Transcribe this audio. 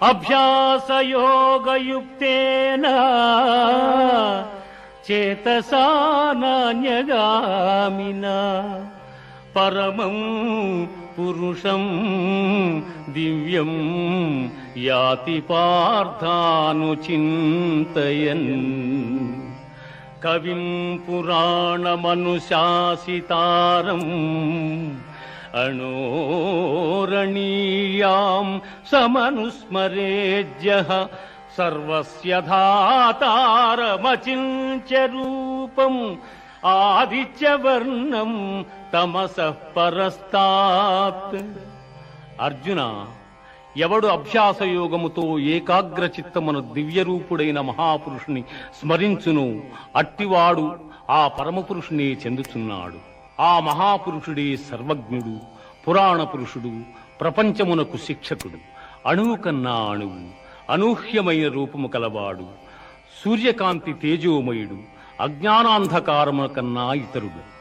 అభ్యాసయోగయుక్తేన చేతసా నాన్యగామినా పరమం పురుషం దివ్యం యాతి పార్థానుచింతయన్. కవిం పురాణమనుశాసితారం అణోరణీయాం సమనుస్మరేజ్యః సర్వస్య ధాతారమచింత్య రూపం ఆదిత్యవర్ణం తమసః పరస్తాత్. అర్జున, ఎవడు అభ్యాసయోగముతో ఏకాగ్ర చిత్తమున దివ్యరూపుడైన మహాపురుషుని స్మరించును అట్టివాడు ఆ పరమపురుషునే చెందుచున్నాడు. ఆ మహాపురుషుడే సర్వజ్ఞుడు, పురాణ పురుషుడు, ప్రపంచమునకు శిక్షకుడు, అణువు కన్నా అణువు, అనూహ్యమైన రూపము కలవాడు, సూర్యకాంతి తేజోమయుడు, అజ్ఞానాంధకారము కన్నా ఇతరుడు.